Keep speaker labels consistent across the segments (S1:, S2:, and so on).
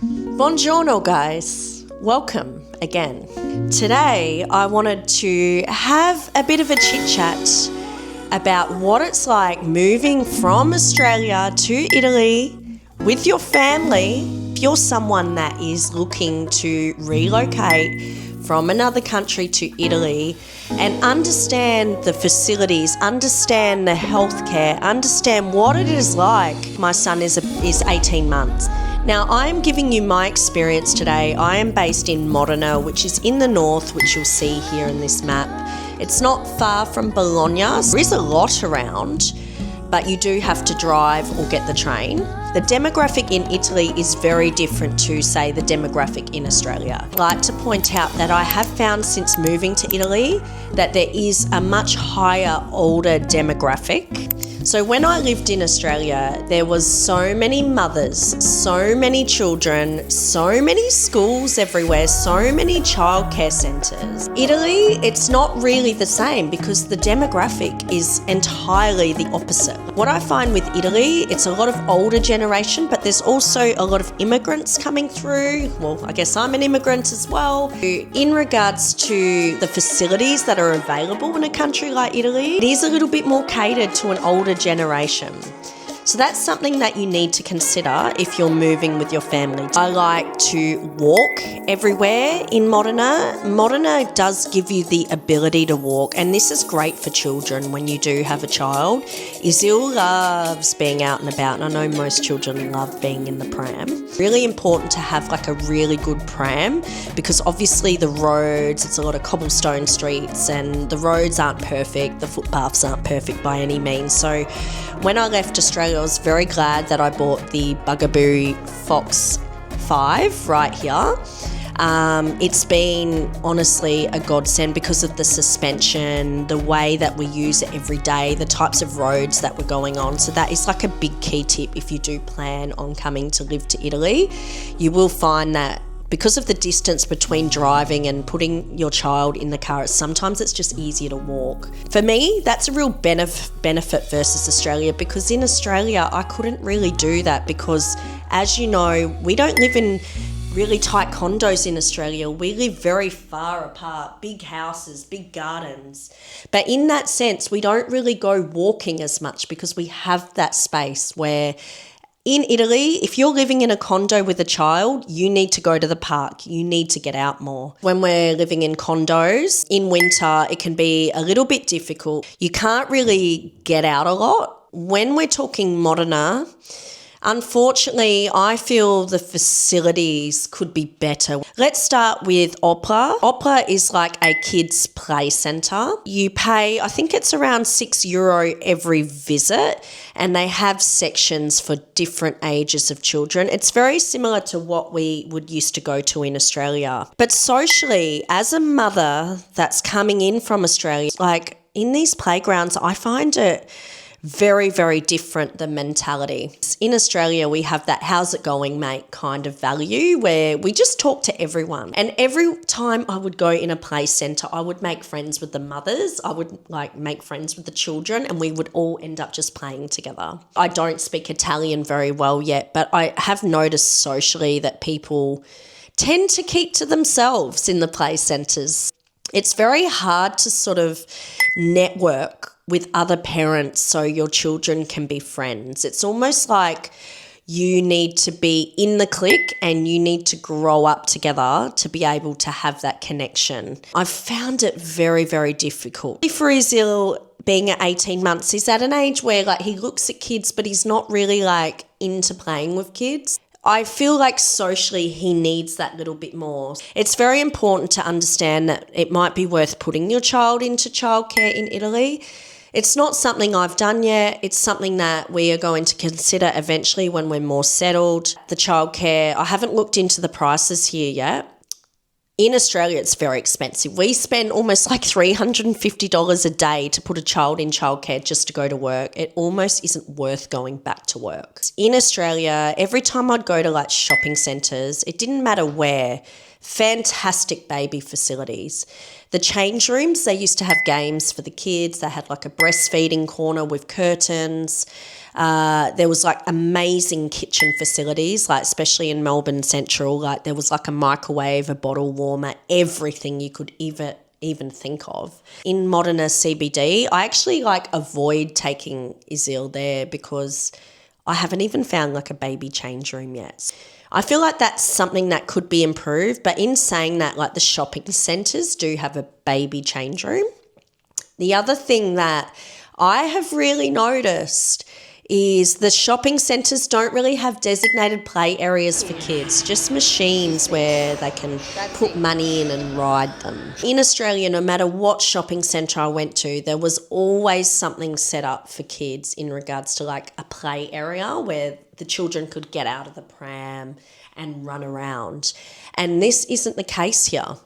S1: Buongiorno, guys. Welcome again. Today, I wanted to have a bit of a chit-chat about what it's like moving from Australia to Italy with your family. If you're someone that is looking to relocate from another country to Italy and understand the facilities, understand the healthcare, understand what it is like. My son is 18 months. Now, I'm giving you my experience today. I am based in Modena, which is in the north, which you'll see here in this map. It's not far from Bologna. There is a lot around, but you do have to drive or get the train. The demographic in Italy is very different to, say, the demographic in Australia. I'd like to point out that I have found since moving to Italy that there is a much higher older demographic. So when I lived in Australia, there was so many mothers, so many children, so many schools everywhere, so many childcare centres. Italy, it's not really the same because the demographic is entirely the opposite. What I find with Italy, it's a lot of older generation, but there's also a lot of immigrants coming through. Well, I guess I'm an immigrant as well. In regards to the facilities that are available in a country like Italy, it is a little bit more catered to an older generation. So that's something that you need to consider if you're moving with your family. I like to walk everywhere in Modena. Modena does give you the ability to walk, and this is great for children when you do have a child. Izil loves being out and about, and I know most children love being in the pram. Really important to have like a really good pram because obviously the roads, it's a lot of cobblestone streets and the roads aren't perfect, the footpaths aren't perfect by any means. So when I left Australia, I was very glad that I bought the Bugaboo Fox 5 right here. It's been honestly a godsend because of the suspension, the way that we use it every day, the types of roads that we're going on. So that is like a big key tip if you do plan on coming to live to Italy. You will find that because of the distance between driving and putting your child in the car, sometimes it's just easier to walk. For me, that's a real benefit versus Australia because in Australia, I couldn't really do that because, as you know, we don't live in really tight condos in Australia. We live very far apart, big houses, big gardens. But in that sense, we don't really go walking as much because we have that space where in Italy, if you're living in a condo with a child, you need to go to the park. You need to get out more. When we're living in condos, in winter, it can be a little bit difficult. You can't really get out a lot. When we're talking Modena, unfortunately, I feel the facilities could be better. Let's start with Opera. Opera is like a kids' play centre. You pay, I think it's around €6 every visit, and they have sections for different ages of children. It's very similar to what we would used to go to in Australia. But socially, as a mother that's coming in from Australia, like in these playgrounds, I find it very, very different, the mentality. In Australia, we have that how's it going, mate kind of value where we just talk to everyone. And every time I would go in a play centre, I would make friends with the mothers. I would make friends with the children and we would all end up just playing together. I don't speak Italian very well yet, but I have noticed socially that people tend to keep to themselves in the play centres. It's very hard to sort of network with other parents so your children can be friends. It's almost like you need to be in the clique and you need to grow up together to be able to have that connection. I've found it very, very difficult. For Izil, being at 18 months, he's at an age where like he looks at kids but he's not really like into playing with kids. I feel like socially he needs that little bit more. It's very important to understand that it might be worth putting your child into childcare in Italy. It's not something I've done yet. It's something that we are going to consider eventually when we're more settled. The childcare, I haven't looked into the prices here yet. In Australia, it's very expensive. We spend almost like $350 a day to put a child in childcare just to go to work. It almost isn't worth going back to work. In Australia, every time I'd go to like shopping centres, it didn't matter where, Fantastic baby facilities. The change rooms, they used to have games for the kids. They had like a breastfeeding corner with curtains. There was like amazing kitchen facilities, like especially in Melbourne Central. Like there was like a microwave, a bottle warmer, everything you could even think of. In Modena CBD, I actually like avoid taking Izil there because I haven't even found like a baby change room yet. I feel like that's something that could be improved, but in saying that, like the shopping centres do have a baby change room. The other thing that I have really noticed is the shopping centres don't really have designated play areas for kids, just machines where they can put money in and ride them. In Australia, no matter what shopping centre I went to, there was always something set up for kids in regards to like a play area where the children could get out of the pram and run around. And this isn't the case here.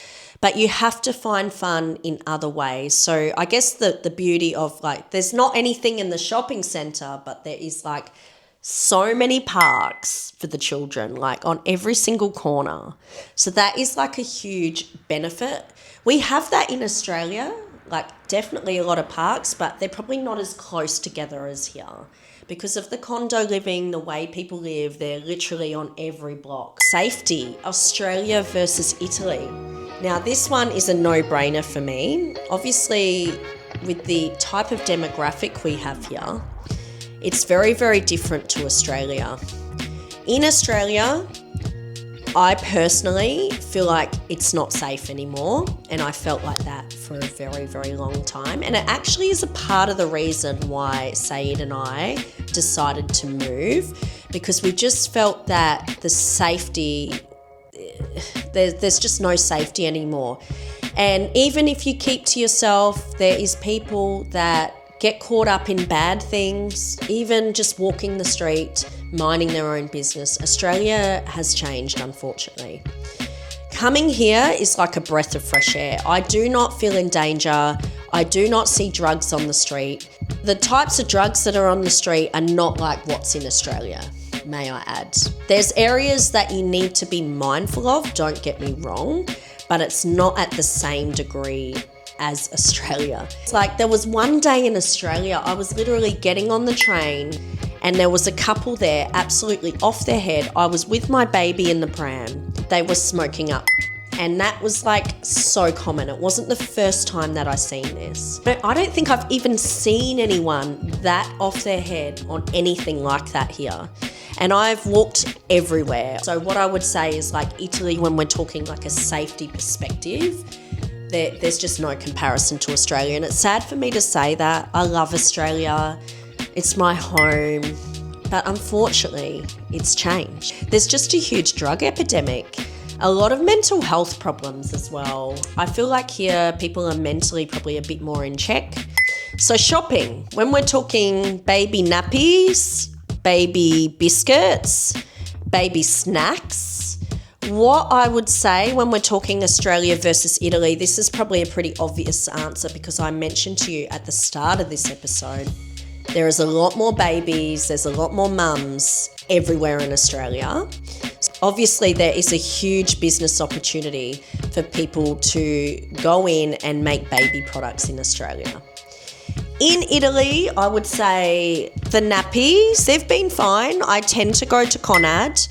S1: But you have to find fun in other ways. So I guess the beauty of like, there's not anything in the shopping centre, but there is like so many parks for the children, like on every single corner. So that is like a huge benefit. We have that in Australia, like definitely a lot of parks, but they're probably not as close together as here. Because of the condo living, the way people live, they're literally on every block. Safety, Australia versus Italy. Now, this one is a no-brainer for me. Obviously, with the type of demographic we have here, it's very, very different to Australia. In Australia, I personally feel like it's not safe anymore, and I felt like that for a very, very long time. And it actually is a part of the reason why Saeed and I decided to move, because we just felt that the safety, there's just no safety anymore. And even if you keep to yourself, there is people that get caught up in bad things, even just walking the street, minding their own business. Australia has changed, unfortunately. Coming here is like a breath of fresh air. I do not feel in danger. I do not see drugs on the street. The types of drugs that are on the street are not like what's in Australia, may I add. There's areas that you need to be mindful of, don't get me wrong, but it's not at the same degree as Australia. It's like there was one day in Australia, I was literally getting on the train and there was a couple there absolutely off their head. I was with my baby in the pram. They were smoking up. And that was like so common. It wasn't the first time that I seen this. But I don't think I've even seen anyone that off their head on anything like that here. And I've walked everywhere. So what I would say is like Italy, when we're talking like a safety perspective, there's just no comparison to Australia. And it's sad for me to say that. I love Australia. It's my home. But unfortunately, it's changed. There's just a huge drug epidemic. A lot of mental health problems as well. I feel like here people are mentally probably a bit more in check. So shopping, when we're talking baby nappies, baby biscuits, baby snacks, what I would say when we're talking Australia versus Italy, this is probably a pretty obvious answer because I mentioned to you at the start of this episode, there is a lot more babies, there's a lot more mums everywhere in Australia. Obviously, there is a huge business opportunity for people to go in and make baby products in Australia. In Italy, I would say the nappies, they've been fine. I tend to go to Conad.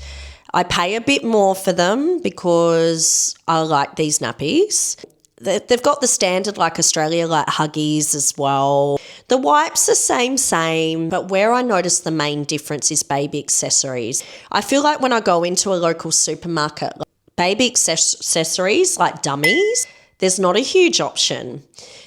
S1: I pay a bit more for them because I like these nappies. They've got the standard like Australia, like Huggies as well. The wipes are same, but where I notice the main difference is baby accessories. I feel like when I go into a local supermarket, baby accessories like dummies, there's not a huge option.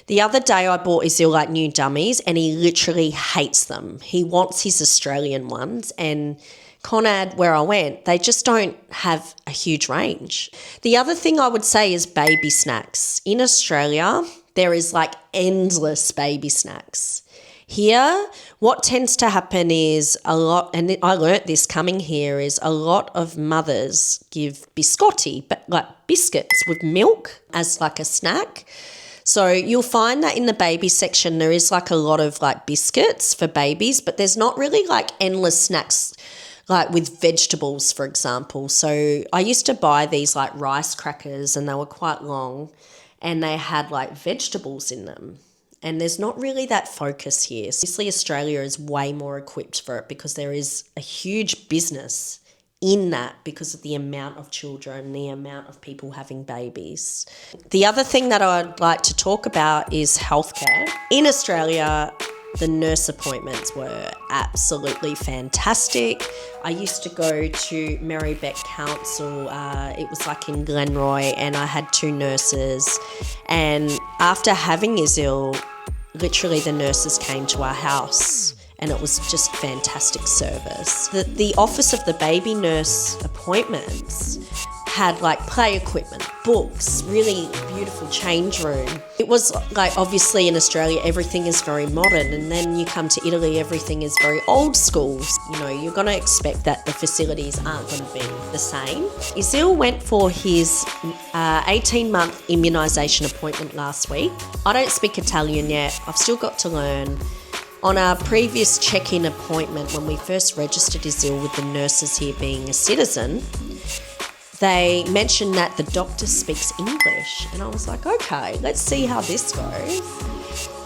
S1: The other day I bought Izil like new dummies and he literally hates them. He wants his Australian ones, and Conad, where I went, they just don't have a huge range. The other thing I would say is baby snacks. In Australia, there is like endless baby snacks. Here, what tends to happen is a lot, and I learnt this coming here, is a lot of mothers give biscotti, but like biscuits with milk as like a snack. So you'll find that in the baby section, there is like a lot of like biscuits for babies, but there's not really like endless snacks. like with vegetables, for example. So I used to buy these like rice crackers and they were quite long and they had like vegetables in them. And there's not really that focus here. Obviously, Australia is way more equipped for it because there is a huge business in that because of the amount of children, the amount of people having babies. The other thing that I'd like to talk about is healthcare. In Australia, the nurse appointments were absolutely fantastic. I used to go to Marybeck Council. It was like in Glenroy, and I had 2 nurses. And after having Izil, literally the nurses came to our house. And it was just fantastic service. The office of the baby nurse appointments had like play equipment, books, really beautiful change room. It was like, obviously in Australia, everything is very modern. And then you come to Italy, everything is very old school. You know, you're going to expect that the facilities aren't going to be the same. Izil went for his 18-month immunisation appointment last week. I don't speak Italian yet. I've still got to learn. On our previous check-in appointment, when we first registered Izil with the nurses here being a citizen, they mentioned that the doctor speaks English. And I was like, okay, let's see how this goes.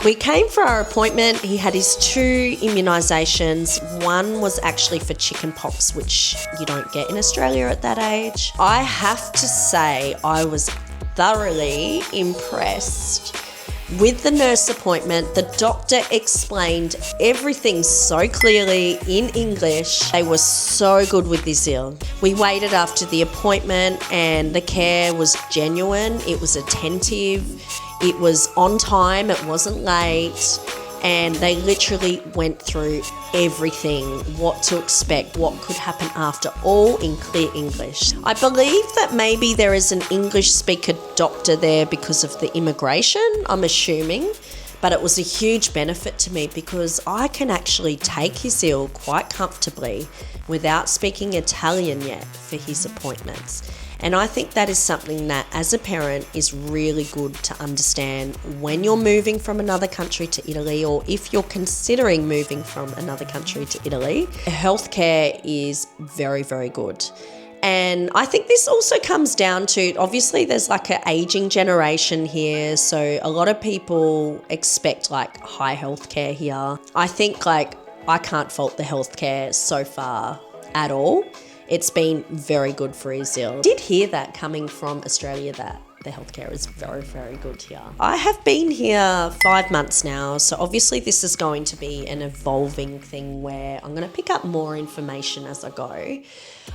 S1: We came for our appointment. He had his 2 immunisations. One was actually for chickenpox, which you don't get in Australia at that age. I have to say I was thoroughly impressed with the nurse appointment. The doctor explained everything so clearly in English. They were so good with Izil. We waited after the appointment and the care was genuine. It was attentive. It was on time. It wasn't late. And they literally went through everything, what to expect, what could happen after, all in clear English. I believe that maybe there is an English speaker doctor there because of the immigration, I'm assuming. But it was a huge benefit to me because I can actually take Izil quite comfortably without speaking Italian yet for his appointments. And I think that is something that as a parent is really good to understand when you're moving from another country to Italy, or if you're considering moving from another country to Italy. Healthcare is very, very good. And I think this also comes down to, obviously there's like an aging generation here. So a lot of people expect like high healthcare here. I think like I can't fault the healthcare so far at all. It's been very good for Izil. I did hear that coming from Australia that the healthcare is very, very good here. I have been here 5 months now, so obviously this is going to be an evolving thing where I'm going to pick up more information as I go.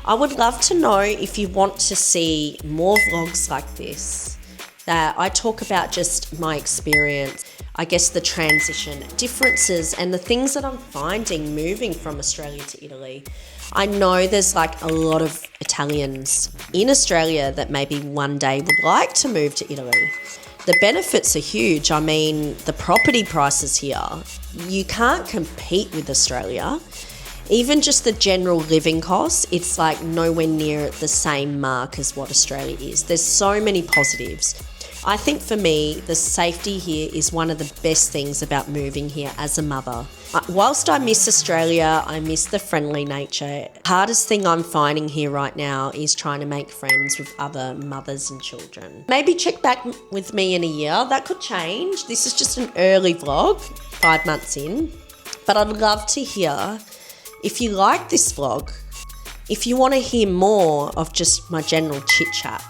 S1: I would love to know if you want to see more vlogs like this, that I talk about just my experience, I guess the transition, differences, and the things that I'm finding moving from Australia to Italy. I know there's like a lot of Italians in Australia that maybe one day would like to move to Italy. The benefits are huge. I mean, the property prices here, you can't compete with Australia. Even just the general living costs, it's like nowhere near the same mark as what Australia is. There's so many positives. I think for me, the safety here is one of the best things about moving here as a mother. Whilst I miss Australia, I miss the friendly nature. The hardest thing I'm finding here right now is trying to make friends with other mothers and children. Maybe check back with me in a year. That could change. This is just an early vlog, 5 months in. But I'd love to hear, if you like this vlog, if you want to hear more of just my general chit chat,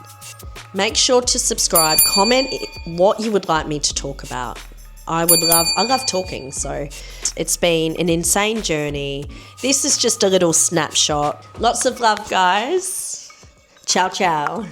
S1: make sure to subscribe, comment what you would like me to talk about. I love talking, so it's been an insane journey. This is just a little snapshot. Lots of love, guys. Ciao, ciao.